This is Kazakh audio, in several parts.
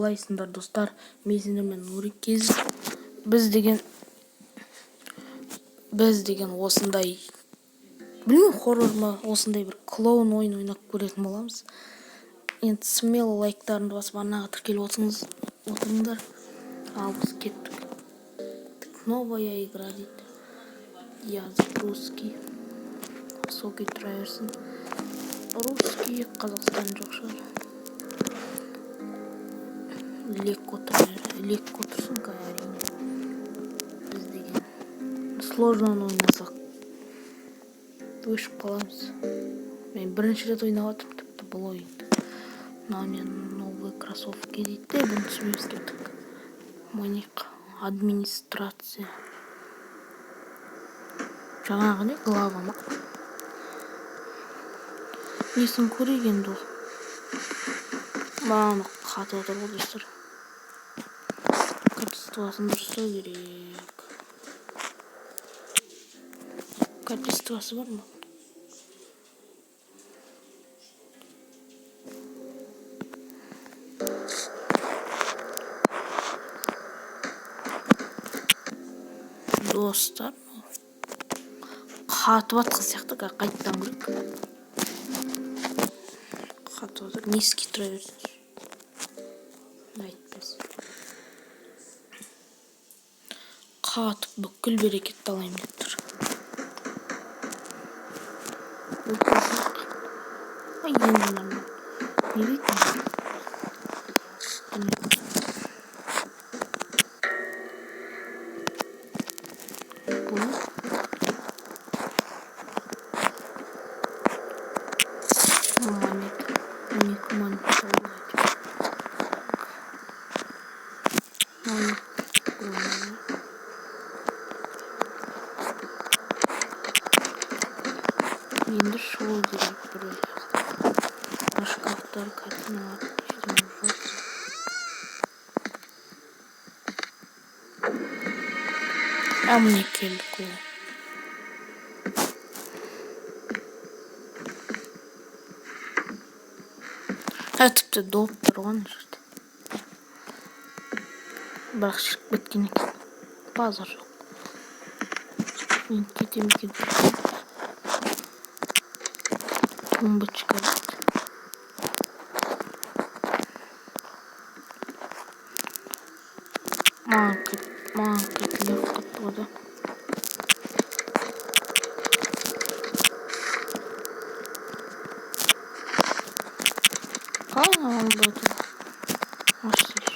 қалайсыңдар достар? Мен сендермен Нурикез. Біз деген осындай білмеймін, хоррор ма, осындай бір клоун ойын ойнап көретін боламыз. Енді смело лайктарыңды басып арнаға тіркеліп отырыңдар. Ал біз кеттік. Новая игра дейді. Я русский. Высокий траверсін. Русский, Қазақстан жоқ шығар. Лекко тұрсын әрине. Біз деген сложнаны ойнасақ өшіп қаламыз. Мен бірінші рет ойнап жатырмын тіпті бұл ойынды. Мынау мен новый кроссовки дейді. Бұны түсінбейміз кеттік. Моник администрация. Жаңағы не? Глава ма? Несін көреген бұл? Маған қатып отыр ғой достар. Качествосын дұрыстау керек. Качествосы бар ма? Достар, қатып атқан сияқты, қайттан көрек. Қатып отыр, низкий траверс. Айтпас. Қатып бүкіл берекетті алайым деп тұр. Ай, енді нормально. Не дейтін? Енді шоу керек бір шкафтар, картиналар, ештеңе жоқ. Міне келдік ол. Тіпті доп тұр ғой ана жерде. Бірақ шіріп кеткен екен. Базар жоқ. Мен кетем екен. Тумбочка дейді. Маған кетілер қатты ода. Қалай алды отыр? Ашты еш.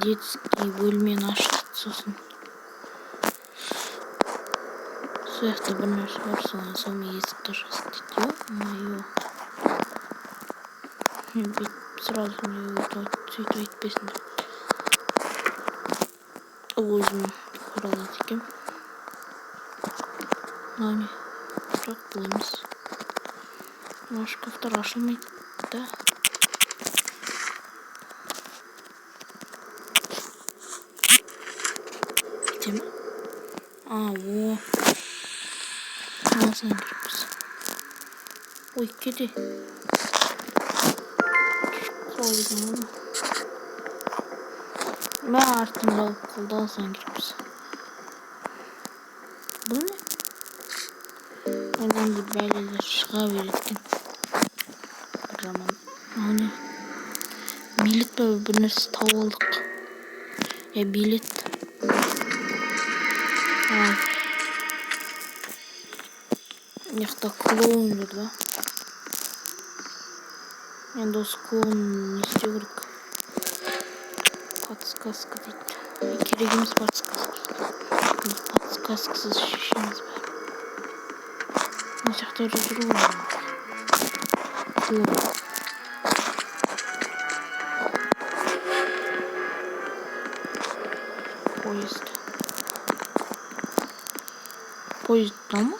детский бөлмені ашты сосын. Сияқты бір нәрсе бар, сонымен есікті ашасың дейді. Ё-моё. Сразу не сөйтіп айтпайсың деп. Өзім құралайды екен. Мынау не? Бірақ бұл емес. Мына шкафтар ашылмайды да. Кетем. О. Алсаң керекпіз. Ой, кете. Қойдың оны. Мә артында алып қалды, алсаң керекпіз. Бұл не? Одан деп бәлелер шыға береткен. Бір заман. Ау не? Билет бә бір нәрсе тауып алдық. Билет. Яқта клоун жүр да. Енді осы клоун не істеу керек? Подсказка дейді. Керек емес подсказка. Подсказкасыз шешеміз бар. Мына жақта жүр ғой. Поезд. Поездда ма?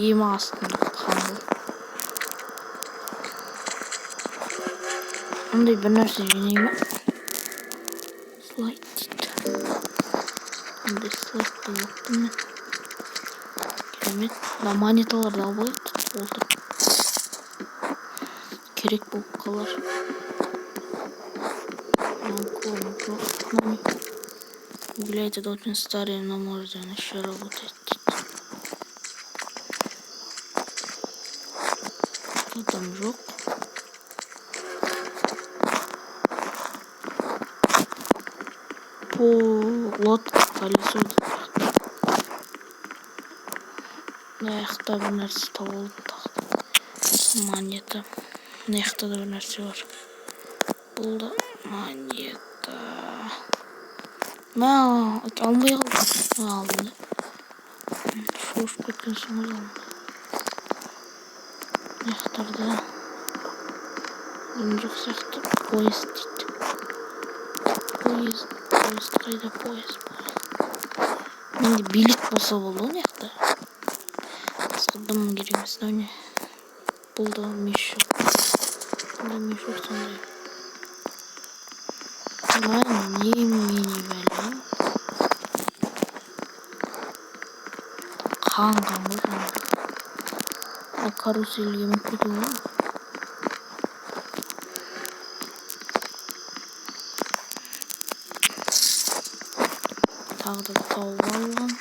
Ема астында қалды. Андай bir нәрсе жинай ма? Слайд дейді. Андай слайд болыпты мен. Керемет. Мына монеталарды алып алайық. Олды. Керек болып қалар. Глядя, это очень старый, но может он еще работает. Что там жёг? По лодке колесо. Мына бір нәрсе табылды. Монета. Мына да бір нәрсе бар. Бұл да монета. Алмай қалдым. Алдым. Шошып кеткен соң алдым. Мына жоқ сияқты. Поезд дейді. Поезд қайда? Поезд. Менде билет болса болды ғой мына жақта. Дым керек емес. Бұл да мешок. Бұл да мешок сондай. Бәлем. Қанған ғой жаңа. Карусельге мініп кету ғой. Тағы да тауып алған.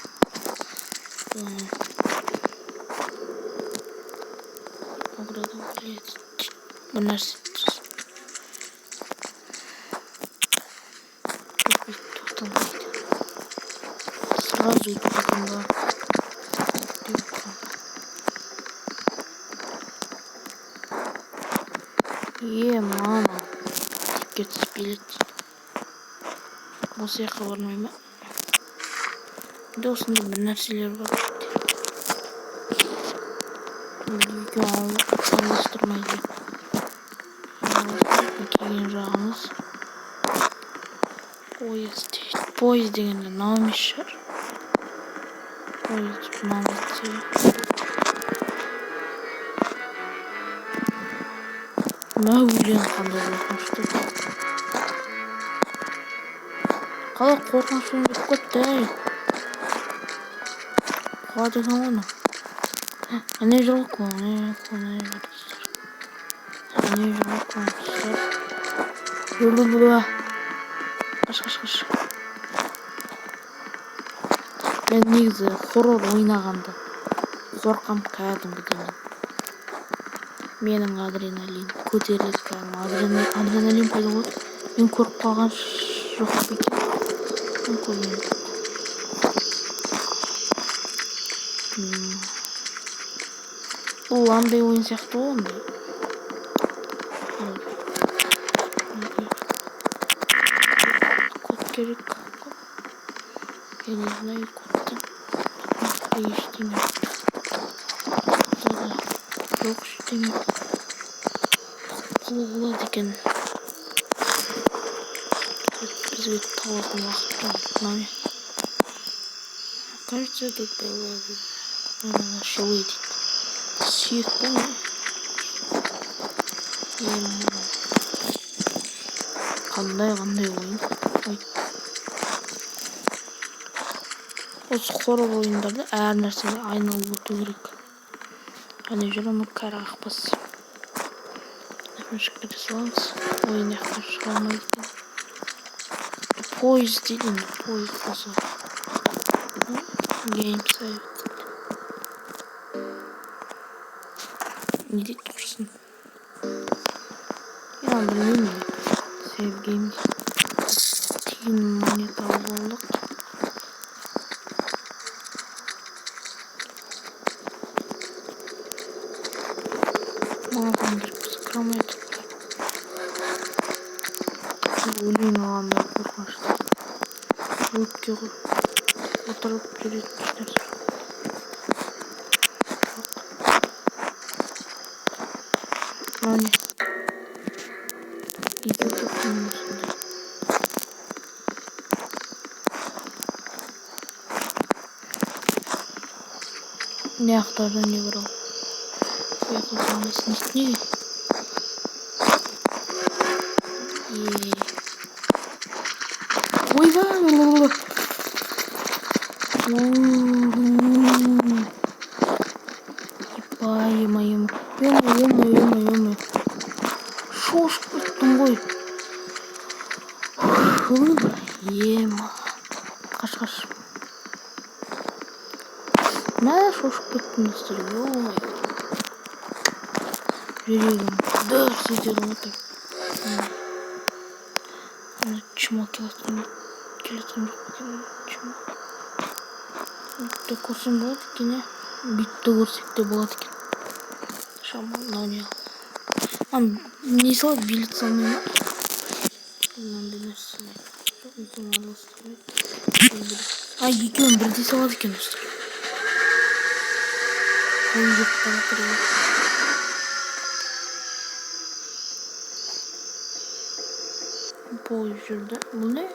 Бір нәрсе. Сразу өтпейтін бар. Мама. Кетсіз билет. Осы жаққа бармай ма? Осында бір нәрселер бар. Үйге алыстырмайды. Кейін жағымыз. Поезд. Поезд дегенде мынау шығар. Поезд маңызды. Мәулен қандай қорқынышты. Қалай қорқынышын деп көтті. Қуады екен оны. Не жоқ оны. Не жоқ оны. Қаш. Мен негізі хоррор ойнағанды қорқам кәдімгіден. Менің адреналин көтеріледі кәдімгі. Адреналин пайда болады. Мен көріп қалған жоқ екен. Мен көрген жоқ. Бұл андай ойын сияқты ғой ондай. Код керек. Я не знаю код. Ештеңе. Жоқ ештеңе. Бұл болады екен. Бізге талатын уақытта. Кажется, тут было шылы дейді. Сүйек бұл. Қандай ойын. Осы хоррор ойындарда әр нәрсеге айналып өту керек. Әне жүр оны кәрі қақпас. Шығып кете саламыз. Ойын яқтан шыға алмайды екен. Поезд дейді. Поезд болса. Game save. Не дейді тұрсын. Я білмеймін. Save games. Тиын монета болдық. Маған бір сықырамайды. Өлең алғанда қорқынышты. Өтке отырып жүретін нәрсе. Міне. Үйге көптің осында. Ne aktardan ne var o? Yakılmasın istiyor. Kaçtım koy. Yema. Kaç. Ben şoşup gittim istedim. Yürüyorum. 4 ediyorum o tek. Çımak yalatırım. Kilatırım. Çımak. Bitti kursun bu yine. Bitti kursik de bu atkin. Şaman oynayalım. Ama neyse bilet sanmıyorum. Bundan denersin. Uzun alasın. Ay yıkıyorum. Bir de savaş yıkıyorum. Oyuncak bana kırıyor. Bu şurada. Bu ne?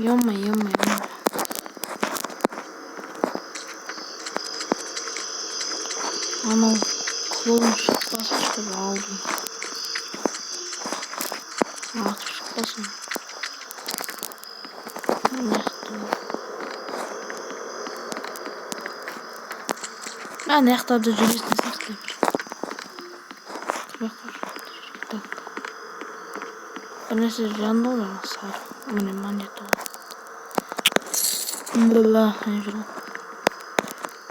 Yama. Ana kolum çıkmasın işte aldım. Artık çıkmasın. Ben ne kadar da cüret nesek de bir. Ben size canlı olarak sarım. Benim manyeto. Alhamdulillah.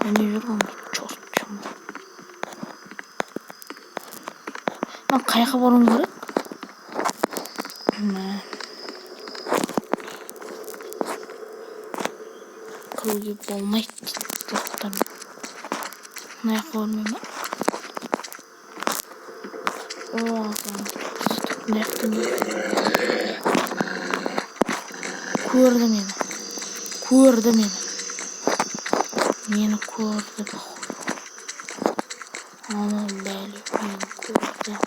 Ben yürüyorum. Çok çabuk. Ben kayaka varım gerek. Ne? Kıl gibi olmayı tutam. Ne yapalım ben? Oo, ne yaptın? Kurdum yine. Yine kurdum. Aman böyle yine kurdum.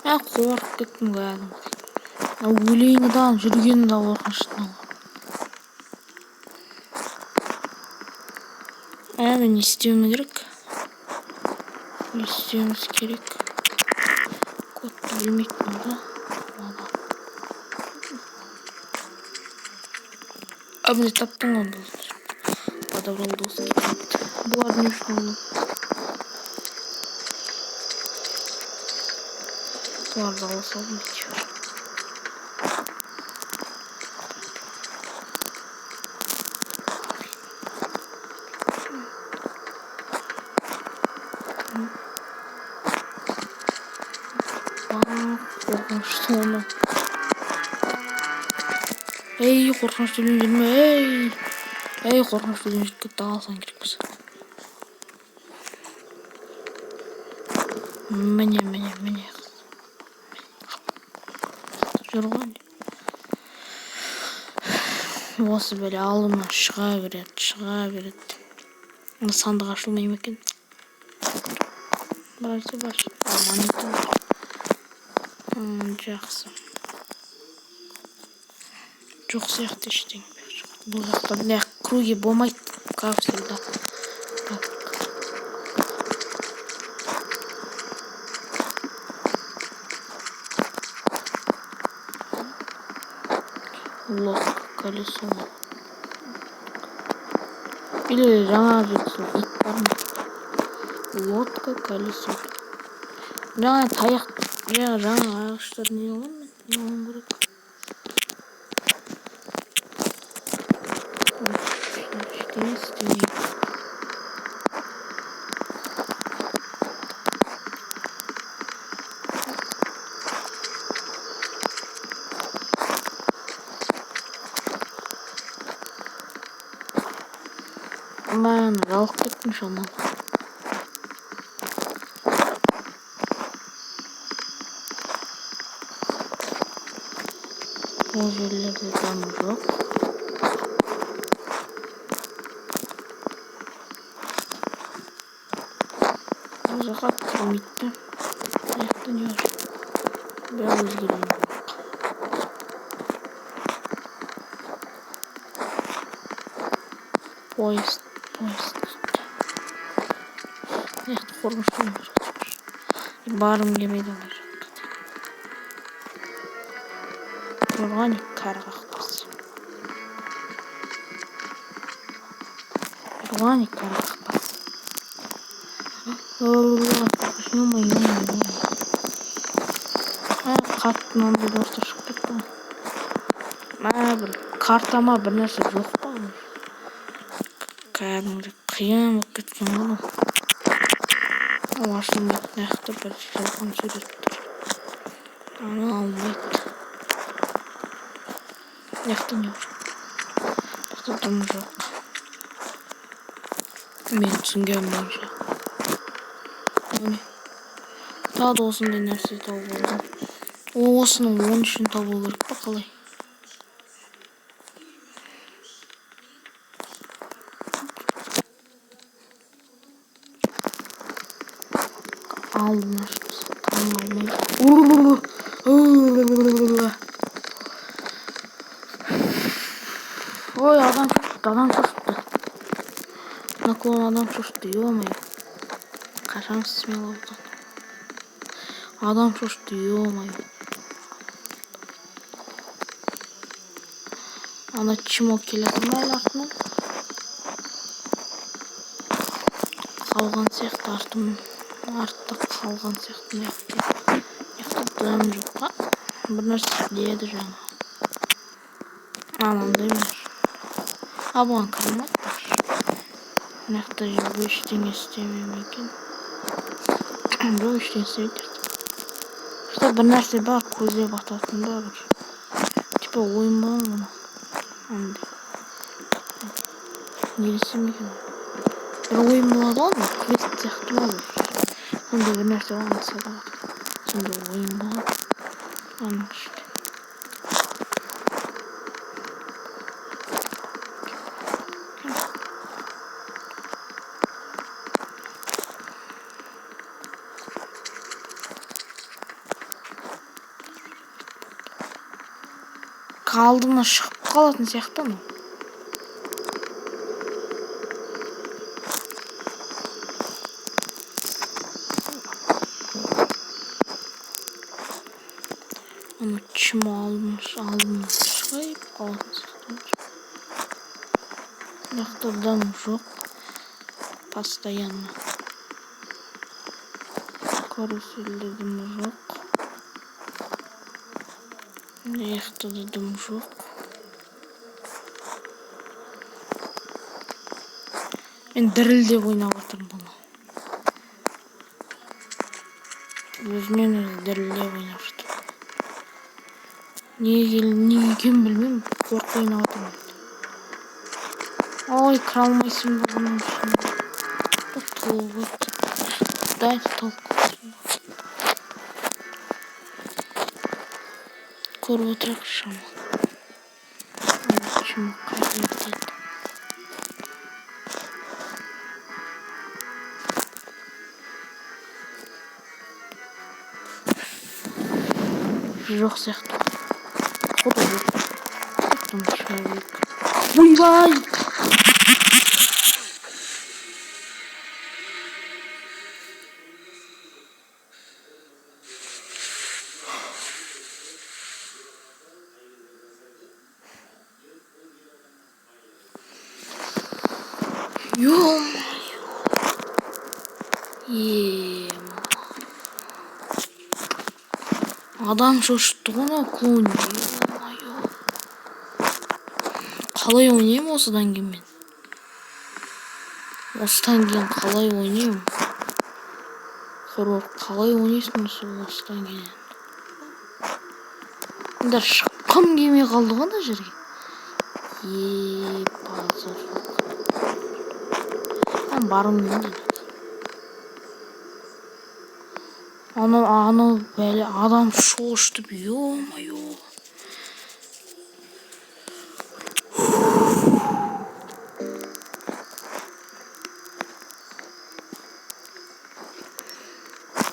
Ya korkup gittim geldim. Ya Willy'den жүрген de korkmuştum. Ben istiyorum gerek. İstiyoruz gerek. Kod bilmek burada. Abi taptım oldu. Adam oldu olsun. Bu arada ne oldu? Bu arada olsa bitiyor. Korkmuştum onu. Ey korkmuş dönüşüm ey korkmuş dönüşüm dağılsan gerekmiş. Mene. Yorgun. Осы böyle alımla çığa verir. Sandık açılmayı mekin. Barışta baş. Amanetim var. Жақсы. Жоқ сияқты ештеңе. Бұл жақта мына круги болмайды, как всегда. Так. Лодка, колесо. Или жаңа жетсін, ит бар ма? Лодка, колесо. Жаңа таяқ, жаңа ағаштар не оған мен? Не оған керек? İsteyeyim. Ben kalk gitmiş ama. O yerlerde tam yok. Zaten bitti. Ayaktan yavaş. Biraz özgürüm. Поезд. Яқты қорғыныштан барым келмейді олар жаққа. Органик кәрі қақпасы. Органик кәрі қақпасы. Қарттың ондай достар шығып кетті. Бір картама бір нәрсе жоқ па? Кәдімгі қиын болып кеткен ғой. Ашын бетін аяқты бір жалған сурет тұр. Аны алмайды. Аяқты не жоқ? Аяқты дым жоқ. Мен түсінген бойынша. Тағы да осындай нәрсе тауып алдым. Осының 13-ін табу керек па қалай? Aldım açtım. Ой, adam şaşırttı. Naklon adam şaşırttı. Yo-mayo. Kaçan smell oldu. Adam şaşırttı. Yo-mayo. Ana çimok keledim артынан. Қалған сияқты артта қалған сияқты дым жоқ па? Бір нәрсе деді жаңа. Анандай ма? Бұған кірмейді бар. Мынақты жерде ештеңе істемейм екен. Жоқ, ештеңе істемейді. Что бір нәрсе бар, көзге бататын да бір. Типа ойын бар ма? Андай. Нелесем екен. Бір ойын болады ғой, квест сияқты болады. Сонда бір нәрсе оған салады. Сонда ойын болады. Оның ішінде. Алдына шығып қалатын сияқты ма? Onu çim almış шығайып қалатын сияқты. Жақта дым жоқ. Постоянно. Карусельде дым жоқ. Жақта да дым жоқ. Мен дірілдеп ойнап отырмын бұны. Өзімен өзі дірілдеп ойнап жатырмын. Неге екенін білмеймін, қорқып ойнап отырмын. Ой, кіре алмайсың бұның ішіне. Дайте толку. Көріп отырайықшы шама. Чему қажет еді. Жоқ сияқты. Құда жоқ. Құттым человек. Ойбай! Ё-моё. Адам шошытты ғой мына клоун. Ё-моё. Қалай ойнаймын осыдан кейін мен? Осыдан кейін қалай ойнаймын? Қалай ойнайсың осыдан кейін? Енді шыққым келмей қалды ғой ана жерге. Базар. Барым келді. Анау бәле адам шошытып, ё-моё.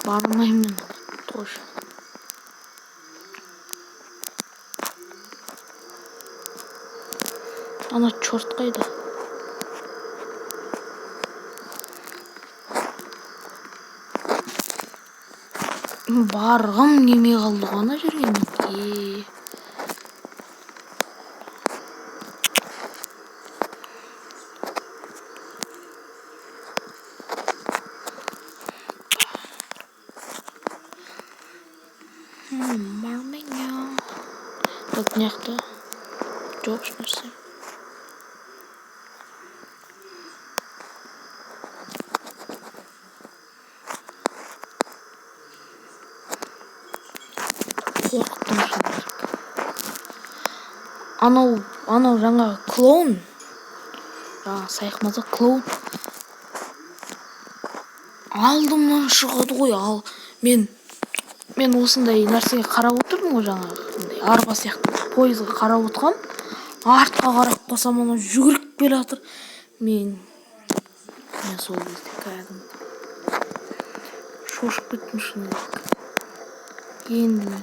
Бармаймын тоже. Ана чорт қайда? Барғым келмей қалды ғой ана жерге менде. Бармайня. Так мына жақта жоқ ешнәрсе. Қорқыттым шынында. Анау жаңағы клоун. Жаңағы сайқымаза клоун. Алдымнан шығады ғой. Ал мен осындай нәрсеге қарап отырдым ғой жаңағы. Арба сияқты пойызға қарап отырғам. Артқа қарап басам анау жүгіріп келе жатыр. Мен сол кезде кәдімгі шошып кеттім шынында. Енді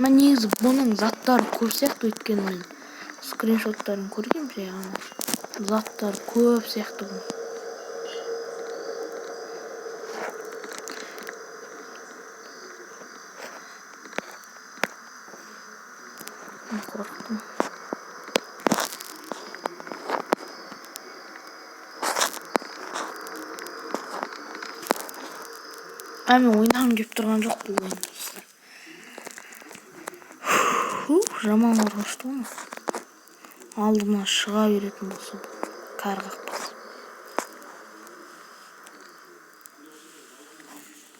мен негізі бұның заттары көп сияқты, өйткені мен скриншоттарын көргем жаңағы. Заттары көп сияқты бұл. Қорықтым. Мен ойнағым келіп тұрған жоқ бұл ойын. Жаман қорқынышты оны. Алдымнан шыға беретін болса кәрі қақпас.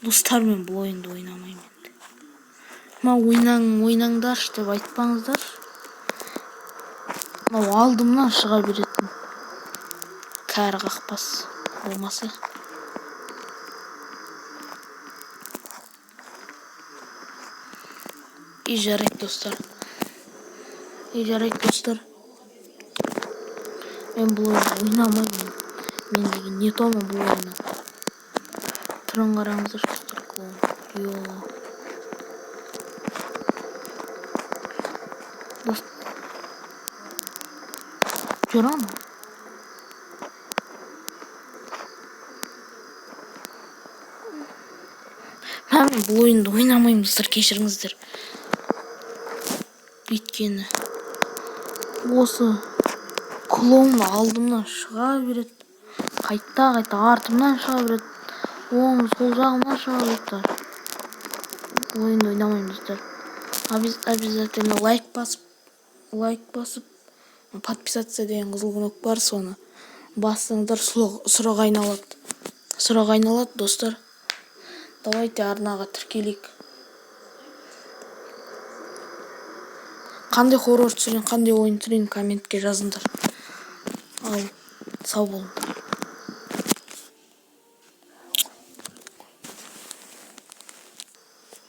Достар, мен бұл ойынды ойнамаймын енді. Ойнаңдаршы деп айтпаңыздар. Алдымнан шыға беретін кәрі қақпас болмаса. Жарайды достар. Мен бұл ойынды ойнамаймын. Мен деген не тома бұл ойына. Тұрын қараңыздар достар, клоун. Жүр ана. Мен бұл ойынды ойнамаймын достар, кешіріңіздер. Өйткені осы клоун алдымнан шыға береді. Қайта артымнан шыға береді. Оң сол жағымнан шыға береді. Бұл ойынды ойнамаймын достар. Обязательно лайк басып, подписаться деген қызыл кнопка бар, соны бассаңыздар сұрақ айналады достар. Давайте арнаға тіркелейік. Қандай хоррор түсірейін, қандай ойын түсірейін комментке жазыңдар. Ал сау болыңдар.